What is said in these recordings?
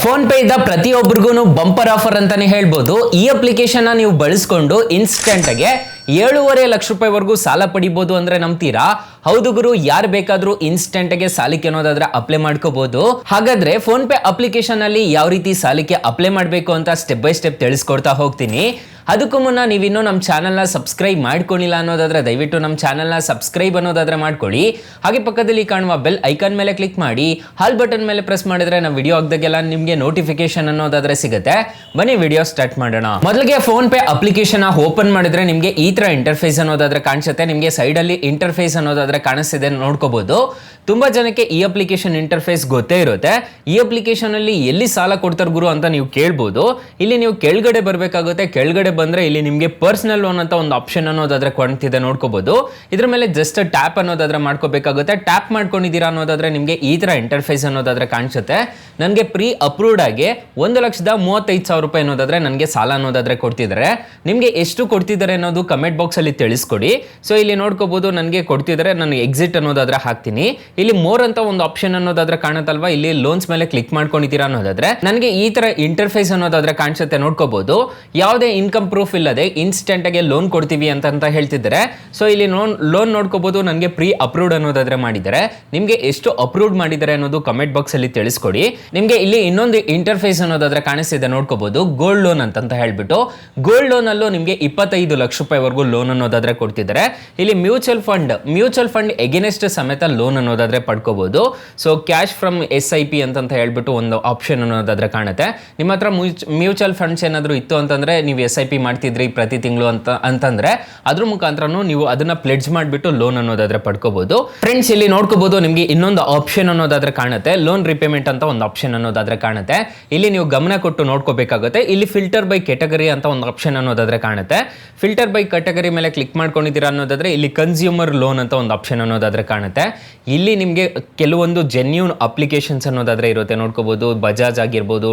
Phone pay ಇದ್ದ ಪ್ರತಿಯೊಬ್ಬರಿಗೂ bumper offer ಅಂತಾನೆ ಹೇಳ್ಬೋದು. ಈ ಅಪ್ಲಿಕೇಶನ್ ನೀವು ಬಳಸ್ಕೊಂಡು ಇನ್ಸ್ಟೆಂಟ್ ಆಗಿ 7.5 ಲಕ್ಷ ರೂಪಾಯಿವರೆಗೂ ಸಾಲ ಪಡಿಬಹುದು ಅಂದ್ರೆ ನಂಬ್ತೀರಾ? ಹೌದು ಗುರು, ಯಾರು ಬೇಕಾದ್ರೂ ಇನ್ಸ್ಟೆಂಟ್ ಆಗಿ ಸಾಲಕ್ಕೆ ಅನ್ನೋದಾದ್ರೆ ಅಪ್ಲೈ ಮಾಡ್ಕೋಬಹುದು. ಹಾಗಾದ್ರೆ ಫೋನ್ ಪೇ ಅಪ್ಲಿಕೇಶನ್ ಅಲ್ಲಿ ಯಾವ ರೀತಿ ಸಾಲಕ್ಕೆ ಅಪ್ಲೈ ಮಾಡಬೇಕು ಅಂತ ಸ್ಟೆಪ್ ಬೈ ಸ್ಟೆಪ್ ತಿಳಿಸ್ಕೊಡ್ತಾ ಹೋಗ್ತೀನಿ. ಅದಕ್ಕೂ ಮುನ್ನ ನೀವಿನ್ನೂ ನಮ್ಮ ಚಾನಲ್ನ ಸಬ್ಸ್ಕ್ರೈಬ್ ಮಾಡ್ಕೊಂಡಿಲ್ಲ ಅನ್ನೋದಾದ್ರೆ ದಯವಿಟ್ಟು ನಮ್ಮ ಚಾನಲ್ನ ಸಬ್ಸ್ಕ್ರೈಬ್ ಅನ್ನೋದಾದ್ರೆ ಮಾಡ್ಕೊಳ್ಳಿ. ಹಾಗೆ ಪಕ್ಕದಲ್ಲಿ ಕಾಣುವ ಬೆಲ್ ಐಕಾನ್ ಮೇಲೆ ಕ್ಲಿಕ್ ಮಾಡಿ, ಹಾಲ್ ಬಟನ್ ಮೇಲೆ ಪ್ರೆಸ್ ಮಾಡಿದ್ರೆ ನಾವು ವಿಡಿಯೋ ಹಾಕಿದಾಗೆಲ್ಲ ನಿಮಗೆ ನೋಟಿಫಿಕೇಶನ್ ಅನ್ನೋದಾದ್ರೆ ಸಿಗುತ್ತೆ. ಬನ್ನಿ ವಿಡಿಯೋ ಸ್ಟಾರ್ಟ್ ಮಾಡೋಣ. ಮೊದಲಿಗೆ ಫೋನ್ ಪೇ ಅಪ್ಲಿಕೇಶನ್ ಓಪನ್ ಮಾಡಿದ್ರೆ ನಿಮಗೆ ಈ ತರ ಇಂಟರ್ಫೇಸ್ ಅನ್ನೋದಾದ್ರೆ ಕಾಣಿಸುತ್ತೆ. ನಿಮಗೆ ಸೈಡ್ ಅಲ್ಲಿ ಇಂಟರ್ಫೇಸ್ ಅನ್ನೋದಾದ್ರೆ ಕಾಣಿಸ್ತಿದೆ, ನೋಡ್ಕೋಬಹುದು. ತುಂಬಾ ಜನಕ್ಕೆ ಈ ಅಪ್ಲಿಕೇಶನ್ ಇಂಟರ್ಫೇಸ್ ಗೊತ್ತೇ ಇರುತ್ತೆ. ಈ ಅಪ್ಲಿಕೇಶನ್ ಅಲ್ಲಿ ಎಲ್ಲಿ ಸಾಲ ಕೊಡ್ತಾರೆ ಗುರು ಅಂತ ನೀವು ಕೇಳ್ಬೋದು. ಇಲ್ಲಿ ನೀವು ಕೆಳಗಡೆ ಬರಬೇಕಾಗುತ್ತೆ. ಕೆಳಗಡೆ ಬಂದ್ರೆ ಇಲ್ಲಿ ನಿಮಗೆ ಪರ್ಸನಲ್ ಲೋನ್ ಅಂತ ಒಂದು ಆಪ್ಷನ್ ಅನ್ನೋದಾದ್ರೆ ಕಾಣ್ತಿದೆ, ನೋಡ್ಕೋಬಹುದು. ಇದ್ರ ಮೇಲೆ ಜಸ್ಟ್ ಟ್ಯಾಪ್ ಅನ್ನೋದಾದ್ರೆ ಮಾಡ್ಕೋಬೇಕಾಗುತ್ತೆ. ಟ್ಯಾಪ್ ಮಾಡ್ಕೊಂಡಿದ್ದೀರಾ ಅನ್ನೋದಾದ್ರೆ ನಿಮಗೆ ಈ ತರ ಇಂಟರ್ಫೇಸ್ ಅನ್ನೋದಾದ್ರೆ ಕಾಣಿಸುತ್ತೆ. ನನಗೆ ಪ್ರೀ ಅಪ್ರೂವ್ಡ್ ಆಗಿ 1,35,000 ರೂಪಾಯಿ ಅನ್ನೋದಾದ್ರೆ ನನಗೆ ಸಾಲ ಅನ್ನೋದಾದ್ರೆ ಕೊಡ್ತಿದ್ದಾರೆ. ನಿಮಗೆ ಎಷ್ಟು ಕೊಡ್ತಿದ್ದಾರೆ ಅನ್ನೋದು ಕಮೆಂಟ್ ಬಾಕ್ಸ್ ಅಲ್ಲಿ ತಿಳಿಸ್ಕೊಡಿ. ಸೊ ಇಲ್ಲಿ ನೋಡ್ಕೋಬಹುದು, ನನಗೆ ಕೊಡ್ತಿದ್ದಾರೆ. ನಾನು ಎಕ್ಸಿಟ್ ಅನ್ನೋದಾದ್ರೆ ಹಾಕ್ತೀನಿ. ಇಲ್ಲಿ ಮೋರ್ ಅಂತ ಒಂದು ಆಪ್ಷನ್ ಅನ್ನೋದಾದ್ರೆ ಕಾಣುತ್ತಲ್ವಾ, ಇಲ್ಲಿ ಲೋನ್ಸ್ ಮೇಲೆ ಕ್ಲಿಕ್ ಮಾಡ್ಕೊಂಡಿದ್ದೀರಾ ಅನ್ನೋದಾದ್ರೆ ನನಗೆ ಈ ತರ ಇಂಟರ್ಫೇಸ್ ಅನ್ನೋದಾದ್ರೆ ಕಾಣಿಸುತ್ತೆ, ನೋಡ್ಕೋಬಹುದು. ಯಾವುದೇ ಇನ್ಕಮ್ ಪ್ರೂಫ್ ಇಲ್ಲದೆ ಇನ್ಸ್ಟೆಂಟ್ ಆಗಿ ಲೋನ್ ಕೊಡ್ತೀವಿ ಅಂತ ಹೇಳ್ತಿದ್ದಾರೆ. ಸೊ ಇಲ್ಲಿ ಲೋನ್ ನೋಡ್ಕೋಬಹುದು. ನನಗೆ ಪ್ರೀ ಅಪ್ರೂವ್ಡ್ ಅನ್ನೋದಾದ್ರೆ ಮಾಡಿದ್ದಾರೆ. ನಿಮಗೆ ಎಷ್ಟು ಅಪ್ರೂವ್ಡ್ ಮಾಡಿದ್ದಾರೆ ಅನ್ನೋದು ಕಮೆಂಟ್ ಬಾಕ್ಸ್ ಅಲ್ಲಿ ತಿಳಿಸ್ಕೊಡಿ. ನಿಮಗೆ ಇಲ್ಲಿ ಇನ್ನೊಂದು ಇಂಟರ್ಫೇಸ್ ಅನ್ನೋದಾದ್ರೆ ಕಾಣಿಸ್ತಿದೆ, ನೋಡ್ಕೋಬಹುದು. ಗೋಲ್ಡ್ ಲೋನ್ ಅಂತ ಹೇಳ್ಬಿಟ್ಟು ಗೋಲ್ಡ್ ಲೋನ್ ಅಲ್ಲೂ ನಿಮಗೆ 25 ಲಕ್ಷ ರೂಪಾಯಿವರೆಗೂ ಲೋನ್ ಅನ್ನೋದಾದ್ರೆ ಕೊಡ್ತಿದ್ದಾರೆ. ಇಲ್ಲಿ ಮ್ಯೂಚುವಲ್ ಫಂಡ್ ಎಗೇನೆಸ್ಟ್ ಸಮೇತ ಲೋನ್ ಅನ್ನೋದಾದ್ರೆ ಪಡ್ಕೋಬಹುದು. ಸೊ ಕ್ಯಾಶ್ ಫ್ರಮ್ SIP ಅಂತ ಹೇಳ್ಬಿಟ್ಟು ಒಂದು ಆಪ್ಷನ್ ಅನ್ನೋದಾದ್ರೆ ಕಾಣುತ್ತೆ. ನಿಮ್ಮ ಹತ್ರ ಮ್ಯೂಚುವಲ್ ಫಂಡ್ಸ್ ಏನಾದ್ರು ಇತ್ತು ಅಂತಂದ್ರೆ ನೀವು SIP ಮಾಡ್ತಿದ್ರಿ ಪ್ರತಿ ತಿಂಗಳು ಅಂತಂದ್ರೆ ಅದ್ರ ಮುಖಾಂತರನು ನೀವು ಅದನ್ನ ಪ್ಲೆಡ್ಜ್ ಮಾಡಿಬಿಟ್ಟು ಲೋನ್ ಅನ್ನೋದಾದ್ರೆ ಪಡ್ಕೋಬಹುದು. ಫ್ರೆಂಡ್ಸ್, ಇಲ್ಲಿ ನೋಡ್ಕೋಬಹುದು, ನಿಮಗೆ ಇನ್ನೊಂದು ಆಪ್ಷನ್ ಅನ್ನೋದಾದ್ರೆ ಕಾಣುತ್ತೆ. ಲೋನ್ ರಿಪೇಮೆಂಟ್ ಅಂತ ಒಂದು ಆಪ್ಷನ್ ಅನ್ನೋದಾದ್ರೆ ಕಾಣುತ್ತೆ. ಇಲ್ಲಿ ನೀವು ಗಮನ ಕೊಟ್ಟು ನೋಡ್ಕೋಬೇಕಾಗುತ್ತೆ. ಇಲ್ಲಿ ಫಿಲ್ಟರ್ ಬೈ ಕೆಟಗರಿ ಅಂತ ಒಂದು ಆಪ್ಷನ್ ಅನ್ನೋದಾದ್ರೆ ಕಾಣುತ್ತೆ. ಫಿಲ್ಟರ್ ಬೈ ಕೆಟಗರಿ ಮೇಲೆ ಕ್ಲಿಕ್ ಮಾಡ್ಕೊಂಡಿದ್ದೀರಾ ಅನ್ನೋದಾದ್ರೆ ಇಲ್ಲಿ ಕನ್ಸ್ಯೂಮರ್ ಲೋನ್ ಅಂತ ಒಂದು ಆಪ್ಷನ್ ಅನ್ನೋದಾದ್ರೆ ಕಾಣುತ್ತೆ. ಇಲ್ಲಿ ನಿಮಗೆ ಕೆಲವೊಂದು ಜೆನ್ಯೂನ್ ಅಪ್ಲಿಕೇಶನ್ಸ್ ಅನ್ನೋದಾದ್ರೆ ಇರುತ್ತೆ, ನೋಡ್ಕೋಬಹುದು. ಬಜಾಜ್ ಆಗಿರ್ಬೋದು,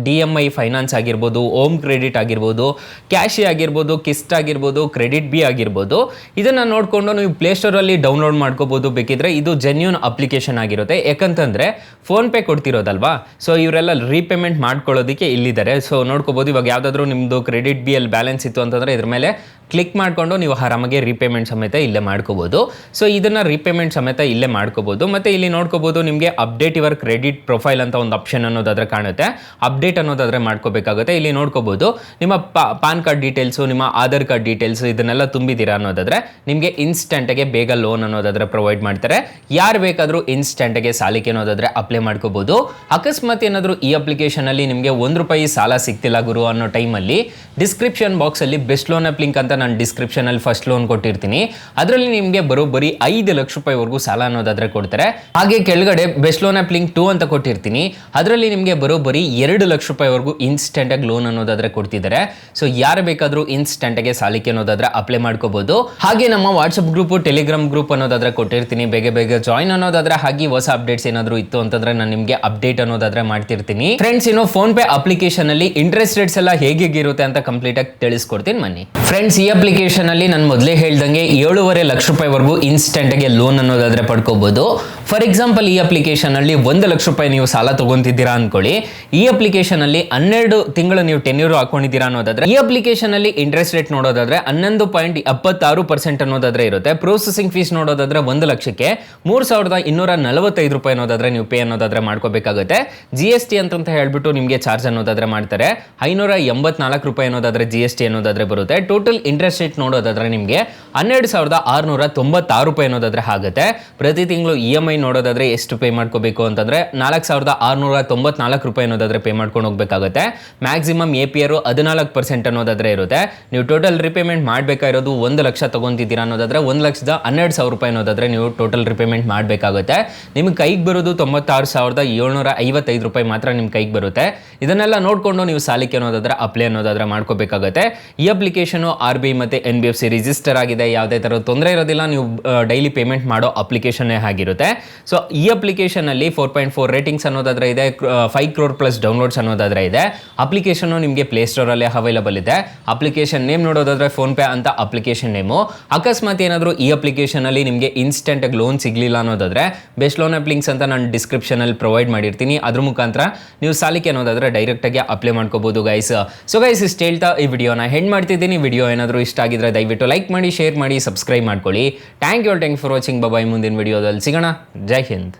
DMI ಫೈನಾನ್ಸ್ ಆಗಿರ್ಬೋದು, ಓಮ್ ಕ್ರೆಡಿಟ್ ಆಗಿರ್ಬೋದು, ಕ್ಯಾಶಿ ಆಗಿರ್ಬೋದು, ಕಿಸ್ಟ್ ಆಗಿರ್ಬೋದು, ಕ್ರೆಡಿಟ್ ಬಿ ಆಗಿರ್ಬೋದು. ಇದನ್ನ ನೋಡ್ಕೊಂಡು ನೀವು ಪ್ಲೇಸ್ಟೋರ್ ಅಲ್ಲಿ ಡೌನ್ಲೋಡ್ ಮಾಡ್ಕೋಬಹುದು ಬೇಕಿದ್ರೆ. ಇದು ಜೆನ್ಯೂನ್ ಅಪ್ಲಿಕೇಶನ್ ಆಗಿರುತ್ತೆ. ಯಾಕಂತಂದ್ರೆ ಫೋನ್ ಪೇ ಕೊಡ್ತಿರೋದಲ್ವಾ, ಸೊ ಇವರೆಲ್ಲ ರೀಪೇಮೆಂಟ್ ಮಾಡ್ಕೊಳ್ಳೋದಕ್ಕೆ ಇಲ್ಲಿದ್ದಾರೆ. ಸೊ ನೋಡ್ಕೋಬಹುದು, ಇವಾಗ ಯಾವ್ದಾದ್ರು ನಿಮ್ದು ಕ್ರೆಡಿಟ್ ಬಿ ಅಲ್ಲಿ ಬ್ಯಾಲೆನ್ಸ್ ಇತ್ತು ಅಂತಂದ್ರೆ ಇದ್ರ ಮೇಲೆ ಕ್ಲಿಕ್ ಮಾಡ್ಕೊಂಡು ನೀವು ಆರಾಮಾಗಿ ರೀಪೇಮೆಂಟ್ ಸಮೇತ ಇಲ್ಲೇ ಮಾಡ್ಕೋಬಹುದು. ಸೊ ಇದನ್ನ ರೀಪೇಮೆಂಟ್ ಸಮೇತ ಇಲ್ಲೇ ಮಾಡ್ಕೋಬಹುದು. ಮತ್ತೆ ಇಲ್ಲಿ ನೋಡ್ಕೋಬಹುದು, ನಿಮಗೆ ಅಪ್ಡೇಟ್ ಯುವರ್ ಕ್ರೆಡಿಟ್ ಪ್ರೊಫೈಲ್ ಅಂತ ಒಂದು ಆಪ್ಷನ್ ಅನ್ನೋದಾದ್ರೆ ಕಾಣುತ್ತೆ. ಅಪ್ಡೇಟ್ ಅನ್ನೋದಾದ್ರೆ ಮಾಡ್ಕೋಬೇಕಾಗುತ್ತೆ. ಇಲ್ಲಿ ನೋಡ್ಕೋಬಹುದು, ನಿಮ್ಮ ಪಾನ್ ಕಾರ್ಡ್ ಡೀಟೇಲ್ಸ್, ನಿಮ್ಮ ಆಧಾರ್ ಕಾರ್ಡ್ ಡೀಟೇಲ್ಸ್ ಇದನ್ನೆಲ್ಲ ತುಂಬಿದ್ದೀರಾ ಅನ್ನೋದಾದ್ರೆ ನಿಮಗೆ ಇನ್ಸ್ಟೆಂಟ್ ಆಗಿ ಬೇಗ ಲೋನ್ ಅನ್ನೋದಾದ್ರೆ ಪ್ರೊವೈಡ್ ಮಾಡ್ತಾರೆ. ಯಾರು ಬೇಕಾದ್ರೂ ಇನ್ಸ್ಟೆಂಟ್ ಆಗಿ ಸಾಲಕ್ಕೆ ಅನ್ನೋದಾದ್ರೆ ಅಪ್ಲೈ ಮಾಡ್ಕೋಬಹುದು. ಅಕಸ್ಮಾತ್ ಏನಾದರೂ ಈ ಅಪ್ಲಿಕೇಶನ್ ಅಲ್ಲಿ ನಿಮಗೆ ₹1 ಸಾಲ ಸಿಗ್ತಿಲ್ಲ ಗುರು ಅನ್ನೋ ಟೈಮಲ್ಲಿ ಡಿಸ್ಕ್ರಿಪ್ಷನ್ ಬಾಕ್ಸ್ ಅಲ್ಲಿ ಬೆಸ್ಟ್ ಲೋನ್ ಆಪ್ ಲಿಂಕ್ ಅಂತ ನಾನು ಡಿಸ್ಕ್ರಿಪ್ಷನ್ ಅಲ್ಲಿ ಫಸ್ಟ್ ಲೋನ್ ಕೊಟ್ಟಿರ್ತೀನಿ. ಅದರಲ್ಲಿ ನಿಮಗೆ ಬರೋಬ್ಬರಿ 5 ಲಕ್ಷ ರೂಪಾಯಿವರೆಗೂ ಸಾಲ ಅನ್ನೋದಾದ್ರೆ ಕೊಡ್ತಾರೆ. ಹಾಗೆ ಕೆಳಗಡೆ ಬೆಸ್ಟ್ ಲೋನ್ ಆಪ್ ಲಿಂಕ್ 2 ಅಂತ ಕೊಟ್ಟಿರ್ತೀನಿ. ಅದರಲ್ಲಿ ನಿಮಗೆ ಬರೋಬ್ಬರಿ 2 ಲಕ್ಷ ರೂಪಾಯಿವರೆಗೂ ಇನ್ಸ್ಟೆಂಟ್ ಆಗಿ ಲೋನ್ ಅನ್ನೋದಾದ್ರೆ ಕೊಡ್ತಿದ್ದಾರೆ. ಸೊ ಯಾರು ಬೇಕಾದ್ರೂ ಇನ್ಸ್ಟೆಂಟ್ ಆಗಿ ಸಾಲಕ್ಕೆ ಅನ್ನೋದಾದ್ರೆ ಅಪ್ಲೈ ಮಾಡ್ಕೋಬಹುದು. ಹಾಗೆ ನಮ್ಮ ವಾಟ್ಸ್ಆಪ್ ಗ್ರೂಪ್, ಟೆಲಿಗ್ರಾಮ್ ಗ್ರೂಪ್ ಅನ್ನೋದಾದ್ರೆ ಕೊಟ್ಟಿರ್ತೀನಿ. ಬೇಗ ಜಾಯಿನ್ ಅನ್ನೋದಾದ್ರೆ ಹಾಗೆ ಹೊಸ ಅಪ್ಡೇಟ್ಸ್ ಏನಾದ್ರು ಇತ್ತು ಅಂತಂದ್ರೆ ನಾನು ನಿಮಗೆ ಅಪ್ಡೇಟ್ ಅನ್ನೋದಾದ್ರೆ ಮಾಡ್ತಿರ್ತೀನಿ. ಫ್ರೆಂಡ್ಸ್, ಇನ್ನು ಫೋನ್ ಪೇ ಅಪ್ಲಿಕೇಶನ್ ಅಲ್ಲಿ ಇಂಟ್ರೆಸ್ಟ್ ರೇಟ್ಸ್ ಎಲ್ಲ ಹೇಗಿರುತ್ತೆ ಅಂತ ಕಂಪ್ಲೀಟ್ ಆಗಿ ತಿಳಿಸ್ಕೊಡ್ತೀನಿ ಬನ್ನಿ. ಫ್ರೆಂಡ್ಸ್, ಈ ಅಪ್ಲಿಕೇಶನ್ ಅಲ್ಲಿ ನಾನು ಮೊದಲೇ ಹೇಳ್ದಂಗೆ 7.5 ಲಕ್ಷ ರೂಪಾಯಿವರೆಗೂ ಇನ್ಸ್ಟೆಂಟ್ ಆಗಿ ಲೋನ್ ಅನ್ನೋದಾದ್ರೆ ಪಡ್ಕೋಬಹುದು. ಫಾರ್ ಎಕ್ಸಾಂಪಲ್, ಈ ಅಪ್ಲಿಕೇಶನ್ ಅಲ್ಲಿ 1 ಲಕ್ಷ ರೂಪಾಯಿ ನೀವು ಸಾಲ ತಗೊಂತಿದ್ದೀರಾ ಅನ್ಕೊಳ್ಳಿ. ಈ ಅಪ್ಲಿಕೇಶನ್ ಅಲ್ಲಿ 12 ತಿಂಗಳು ನೀವು ಟೆನ್ಯೂರ್ ಹಾಕೊಂಡಿದ್ದೀರಾ ಅನ್ನೋದಾದ್ರೆ ಈ ಅಪ್ಲಿಕೇಶನ್ ಅಲ್ಲಿ ಇಂಟ್ರೆಸ್ಟ್ ರೇಟ್ ನೋಡೋದಾದ್ರೆ 11.76% ಅನ್ನೋದಾದ್ರೆ ಇರುತ್ತೆ. ಪ್ರೊಸೆಸಿಂಗ್ ಫೀಸ್ ನೋಡೋದಾದ್ರೆ 1 ಲಕ್ಷಕ್ಕೆ 3,245 ರೂಪಾಯಿ ಅನ್ನೋದಾದ್ರೆ ನೀವು ಪೇ ಅನ್ನೋದಾದ್ರೆ ಮಾಡ್ಕೋಬೇಕಾಗುತ್ತೆ. GST ಅಂತ ಹೇಳ್ಬಿಟ್ಟು ನಿಮಗೆ ಚಾರ್ಜ್ ಅನ್ನೋದಾದ್ರೆ ಮಾಡ್ತಾರೆ. 584 ರೂಪಾಯಿ ಅನ್ನೋದಾದ್ರೆ GST ಅನ್ನೋದಾದ್ರೆ ಬರುತ್ತೆ. ಟೋಟಲ್ ಇಂಟ್ರೆಸ್ಟ್ ರೇಟ್ ನೋಡೋದಾದ್ರೆ ನಿಮಗೆ 12,696 ರೂಪಾಯಿ ಅನ್ನೋದಾದ್ರೆ ಆಗುತ್ತೆ. ಪ್ರತಿ ತಿಂಗಳು EMI ನೋಡೋದಾದ್ರೆ ಎಷ್ಟು ಪೇ ಮಾಡ್ಕೋಬೇಕು ಅಂತಂದ್ರೆ 4,694 ರೂಪಾಯಿ ಅನ್ನೋದಾದ್ರೆ ಪೇ ಮಾಡ್ಕೊಂಡು ಹೋಗ್ಬೇಕಾಗುತ್ತೆ. ಮ್ಯಾಕ್ಸಿಮಮ್ APR 14% ಅನ್ನೋದಾದ್ರೆ ಇರುತ್ತೆ. ನೀವು ಟೋಟಲ್ ರಿಪೇಮೆಂಟ್ ಮಾಡಬೇಕಾಗಿರೋದು 1 ಲಕ್ಷ ತಗೊಂತಿದ್ದೀರಾ ಅನ್ನೋದಾದ್ರೆ 1,12,000 ರೂಪಾಯಿ ಅನ್ನೋದಾದ್ರೆ ನೀವು ಟೋಟಲ್ ರಿಪೇಮೆಂಟ್ ಮಾಡಬೇಕಾಗುತ್ತೆ. ನಿಮ್ಗೆ ಕೈಗೆ ಬರೋದು 96,755 ರೂಪಾಯಿ ಮಾತ್ರ ನಿಮ್ಮ ಕೈಗೆ ಬರುತ್ತೆ. ಇದನ್ನೆಲ್ಲ ನೋಡ್ಕೊಂಡು ನೀವು ಸಾಲಕ್ಕೆ ಅನ್ನೋದಾದ್ರೆ ಅಪ್ಲೈ ಅನ್ನೋದಾದ್ರೆ ಮಾಡ್ಕೋಬೇಕಾಗುತ್ತೆ. ಈ ಅಪ್ಲಿಕೇಶನ್ RBI ಮತ್ತೆ NBFC ರಿಜಿಸ್ಟರ್ ಆಗಿದೆ. ಯಾವುದೇ ತರ ತೊಂದರೆ ಇರೋದಿಲ್ಲ. ನೀವು ಡೈಲಿ ಪೇಮೆಂಟ್ ಮಾಡೋ ಅಪ್ಲಿಕೇಶನ್ ಆಗಿರುತ್ತೆ. ಸೊ ಈ ಅಪ್ಲಿಕೇಶನಲ್ಲಿ 4.4 ರೇಟಿಂಗ್ಸ್ ಅನ್ನೋದಾದ್ರೆ ಇದೆ, 5 crore ಪ್ಲಸ್ ಡೌನ್ಲೋಡ್ಸ್ ಅನ್ನೋದಾದ್ರೆ ಇದೆ. ಅಪ್ಲಿಕೇಶನ್ ನಿಮಗೆ ಪ್ಲೇಸ್ಟೋರಲ್ಲೇ ಅವೈಲಬಲ್ ಇದೆ. ಅಪ್ಲಿಕೇಶನ್ ನೇಮ್ ನೋಡೋದಾದ್ರೆ ಫೋನ್ಪೇ ಅಂತ ಅಪ್ಲಿಕೇಶನ್ ನೇಮು. ಅಕಸ್ಮಾತ್ ಏನಾದರೂ ಈ ಅಪ್ಲಿಕೇಶನಲ್ಲಿ ನಿಮಗೆ ಇನ್ಸ್ಟೆಂಟಾಗಿ ಲೋನ್ ಸಿಗಲಿಲ್ಲ ಅನ್ನೋದಾದ್ರೆ ಬೆಸ್ಟ್ ಲೋನ್ ಆ್ಯಪ್ ಲಿಂಕ್ಸ್ ಅಂತ ನಾನು ಡಿಸ್ಕ್ರಿಪ್ಷನಲ್ಲಿ ಪ್ರೊವೈಡ್ ಮಾಡಿರ್ತೀನಿ. ಅದ್ರ ಮುಖಾಂತರ ನೀವು ಸಾಲಕ್ಕೆ ಅನ್ನೋದಾದ್ರೆ ಡೈರೆಕ್ಟಾಗಿ ಅಪ್ಲೈ ಮಾಡ್ಕೋಬೋದು ಗೈಸ್. ಸೊ ಗೈಸ್ ಇಷ್ಟು ಹೇಳ್ತಾ ಈ ವಿಡಿಯೋನ ಹೆಂಡ್ ಮಾಡ್ತಿದ್ದೀನಿ. ವಿಡಿಯೋ ಏನಾದರೂ ಇಷ್ಟ ಆಗಿದ್ರೆ ದಯವಿಟ್ಟು ಲೈಕ್ ಮಾಡಿ, ಶೇರ್ ಮಾಡಿ, ಸಬ್ಸ್ಕ್ರೈಬ್ ಮಾಡ್ಕೊಳ್ಳಿ. Thank you for watching. Bye. ಮುಂದಿನ ವಿಡಿಯೋದಲ್ಲಿ ಸಿಗೋಣ. ಜೈ ಹಿಂದ್.